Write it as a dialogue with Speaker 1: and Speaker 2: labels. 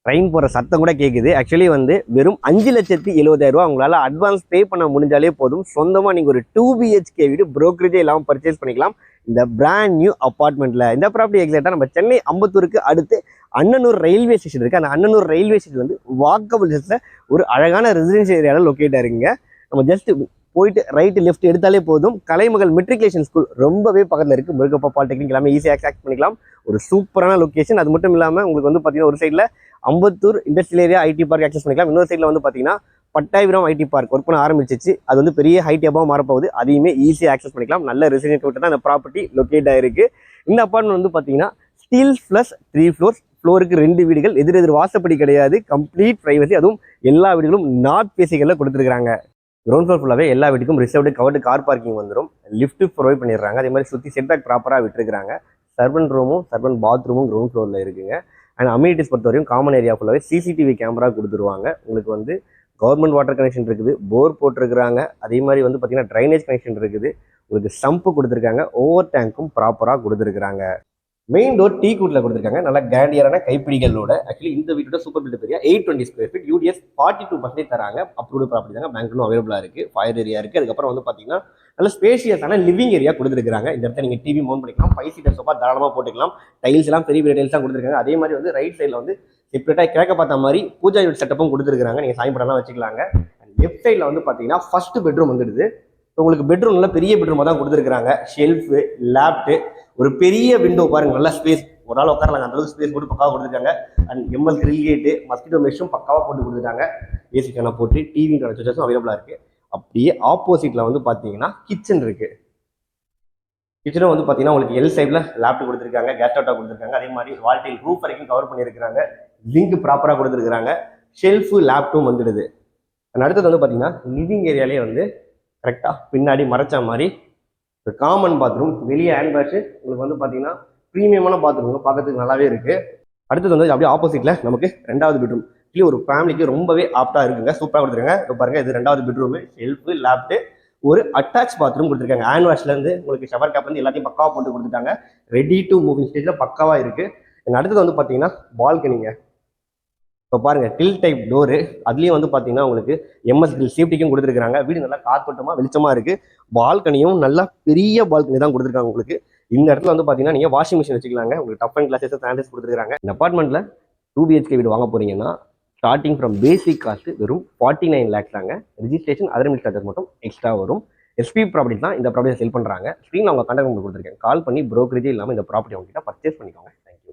Speaker 1: Train போகிற சத்தம் கூட கேட்குது. ஆக்சுவலி வந்து வெறும் 5,70,000 உங்களால் அட்வான்ஸ் பே பண்ண முடிஞ்சாலே போதும். சொந்தமாக நீங்கள் ஒரு 2 BHK வீடு ப்ரோக்கரேஜே இல்லாமல் பர்ச்சேஸ் பண்ணிக்கலாம் இந்த பிராண்ட் நியூ அப்பார்ட்மெண்ட்டில். இந்த ப்ராப்பர்ட்டி எக்ஸாக்டாக நம்ம சென்னை அம்பத்தூருக்கு அடுத்து அண்ணனூர் ரயில்வே ஸ்டேஷன் இருக்குது. அந்த அண்ணனூர் ரயில்வே ஸ்டேஷன் வந்து வாக்கபிள் டிஸ்டன்ஸில் ஒரு அழகான ரெசிடென்ஷியல் ஏரியாவில் லொக்கேட் ஆகிருங்க. நம்ம ஜஸ்ட் போயிட்டு ரைட்டு லெஃப்ட் எடுத்தாலே போதும். கலைமகள் மெட்ரிகுலேஷன் ஸ்கூல் ரொம்பவே பக்கத்தில் இருக்குது. முருகப்பா பாலிடெக்னிக் எல்லாமே ஈஸியாக ஆக்சஸ் பண்ணிக்கலாம். ஒரு சூப்பரான லொக்கேஷன். அது மட்டும் இல்லாமல் உங்களுக்கு வந்து பார்த்தீங்கன்னா ஒரு சைடில் Ambattur industrial area IT park access பண்ணிக்கலாம். இன்னொரு சைடில் வந்து பார்த்தீங்கன்னா பட்டாபிராம் ஐடி பார்க் ஒர்க் பண்ண ஆரம்பிச்சிச்சு. அது வந்து பெரிய ஹைட் அபாக மாறப்போகுது. அதையுமே ஈஸியாக ஆக்சஸ் பண்ணிக்கலாம். நல்ல ரெசிடென்ட் விட்டு தான் இந்த ப்ராப்பர்ட்டி லொக்கேட் ஆயிருக்கு. இந்த அப்பார்ட்மெண்ட் வந்து பார்த்தீங்கன்னா ஸ்டீல் ப்ளஸ் 3 ஃப்ளோர்ஸ். ஃப்ளோருக்கு 2 வீடுகள், எதிர் வாசப்படி கிடையாது, கம்ப்ளீட் ப்ரைவசி. அதுவும் எல்லா வீடுகளும் நார்த் ஃபேஸிங்கில் கொடுத்துருக்காங்க. கிரவுண்ட் ஃப்ளோர் ஃபுல்லாகவே எல்லா வீட்டுக்கும் ரிசர்வ்டு கவர்டு கார் பார்க்கிங் வந்துடும். லிஃப்ட் ப்ரொவைட் பண்ணிடுறாங்க. அதே மாதிரி சுற்றி செட்பேக் ப்ராப்பராக விட்டுருக்காங்க. சர்வன்ட் ரூமும் சர்வன்ட் பாத்ரூமும் கிரவுண்ட் ஃப்ளோரில் இருக்குங்க. அண்ட் அம்யூனிட்டிஸ் பொறுத்த வரையும் காமன் ஏரியா ஃபுல்லாகவே சிசிடிவி கேமரா கொடுத்துருவாங்க. உங்களுக்கு வந்து கவர்மெண்ட் வாட்டர் கனெக்ஷன் இருக்குது, போர் போட்டிருக்கிறாங்க. அதே மாதிரி வந்து பார்த்தீங்கன்னா ட்ரைனேஜ் கனெக்ஷன் இருக்குது. உங்களுக்கு சம்பு கொடுத்துருக்காங்க. ஓவர் டேங்க்கும் ப்ராப்பராக கொடுத்துருக்காங்க. மெயின் டோர் டீ கூட்டில் கொடுத்துருக்காங்க. நல்லா கேண்டியரான கைப்பிடிகளோட. ஆக்சுவலி இந்த வீட்டோட super built area 820 square feet, UDS 42% தராங்க. அப்ரூவ்டு ப்ராப்பர்ட்டி தாங்க. பேங்க்லும் அவைலபிளாக இருக்குது. ஃபயர் ஏரியா இருக்குது. அதுக்கப்புறம் வந்து பார்த்தீங்கன்னா நல்ல ஸ்பேஷியஸான லிவிங் ஏரியா கொடுத்துருக்காங்க. இந்த இடத்துல நீங்கள் டிவி மவுண்ட் பண்ணிக்கலாம். 5 சீட்டர் சோஃபா தாராளமாக போட்டுக்கலாம். டைல்ஸ் எல்லாம் பெரிய பெரிய டைல்ஸ் தான் கொடுத்துருக்காங்க. அதே மாதிரி வந்து ரைட் சைடில் வந்து செப்பரேட்டாக கிழக்க பார்த்த மாதிரி பூஜா யூனிட் செட்டப்பும் கொடுத்துருக்காங்க. நீங்கள் சாமி படம்லாம் வச்சுக்கலாங்க. லெஃப்ட் சைடில் வந்து பார்த்தீங்கன்னா ஃபர்ஸ்ட் பெட்ரூம் வந்துடுது. உங்களுக்கு பெட்ரூம்ல பெரிய பெட்ரூமாக தான் கொடுத்துருக்காங்க. ஷெல்ஃபு, லேப்டு, ஒரு பெரிய விண்டோ பாருங்க, நல்ல ஸ்பேஸ். ஒரு ஆள் உட்காரலாங்க, அந்த அளவுக்கு ஸ்பேஸ் போட்டு பக்காவாக கொடுத்துருக்காங்க. அண்ட் எம்எல் கிரில் கேட்டு, மஸ்கிட்டோ மெஷும் பக்காவாக போட்டு கொடுத்துருக்காங்க. ஏசி கேனை போட்டு டிவிக்கான சுவிச்சஸும் அவைலபிளாக இருக்குது. அப்படியே ஆப்போசிட்டில் வந்து பார்த்தீங்கன்னா கிச்சன் இருக்குது. கிச்சனும் வந்து பார்த்தீங்கன்னா உங்களுக்கு எல் சைடில் லேப்டாப் கொடுத்துருக்காங்க, கேஸ் ஸ்டவ் கொடுத்துருக்காங்க. அதே மாதிரி வால்டைல் ரூஃப் வரைக்கும் கவர் பண்ணியிருக்காங்க. லிங்க் ப்ராப்பராக கொடுத்துருக்காங்க. ஷெல்ஃபு, லேப்டும் வந்துடுது. அடுத்தது வந்து பார்த்தீங்கன்னா லிவிங் ஏரியாலே வந்து கரெக்டாக பின்னாடி மறைச்ச மாதிரி ஒரு காமன் பாத்ரூம், வெளியே ஹேண்ட் வாஷ். உங்களுக்கு வந்து பார்த்தீங்கன்னா ப்ரீமியமான பாத்ரூம் பார்க்கறதுக்கு நல்லாவே இருக்குது. அடுத்தது வந்து அப்படியே ஆப்போசிட்டில் நமக்கு 2வது பெட்ரூம். இல்லை ஒரு ஃபேமிலிக்கு ரொம்பவே ஆப்டாக இருக்குங்க. சூப்பராக கொடுத்துருங்க. இப்போ பாருங்கள், இது 2வது பெட்ரூமு. ஷெல்ஃபு, லேப்டு, ஒரு அட்டாச் பாத்ரூம் கொடுத்துருக்காங்க. ஹேண்ட் வாஷ்லேருந்து உங்களுக்கு ஷவர் கேப் வந்து எல்லாத்தையும் பக்காவாக போட்டு கொடுத்துட்டாங்க. ரெடி டு மூவிங் ஸ்டேஜில் பக்காவாக இருக்குது. அடுத்தது வந்து பார்த்தீங்கன்னா பால்கனிங்க. இப்போ பாருங்க, டில் டைப் டோரு. அதுலேயும் வந்து பார்த்தீங்கன்னா உங்களுக்கு எம்எஸ் கிரில் சேஃப்டிக்கும் கொடுத்துருக்காங்க. வீடு நல்லா காத்தோட்டமாக வெளிச்சமாக இருக்குது. பால்கனியும் நல்லா பெரிய பால்கனி தான் கொடுத்துருக்காங்க உங்களுக்கு. இந்த இடத்துல வந்து பார்த்தீங்கன்னா நீங்கள் வாஷிங் மிஷின் வச்சுக்கலாங்க. உங்களுக்கு டஃப் அண்ட் கிளாஸஸ் சானிடைஸ் கொடுத்துருக்காங்க. இந்த அப்பார்ட்மெண்ட்டில் 2 BHK வீடு வாங்க போறீங்கன்னா ஸ்டார்டிங் ஃப்ரம் பேசிக் காஸ்ட் வெறும் 49 lakhs தாங்க. ரிஜிஸ்ட்ரேஷன் அதர் மில் சார்ஜஸ் மட்டும் எக்ஸ்ட்ரா வரும். எஸ்பி ப்ராப்பர்ட்டி தான் இந்த ப்ராப்பர்ட்டியை செல் பண்ணுறாங்க. ஸ்க்ரீன் அவங்க கான்டாக்ட் நம்பர் கொடுத்துருக்கேன். கால் பண்ணி ப்ரோக்கரேஜே இல்லாமல் இந்த ப்ராப்பர்ட்டி அவங்ககிட்ட பர்ச்சேஸ் பண்ணிக்கோங்க.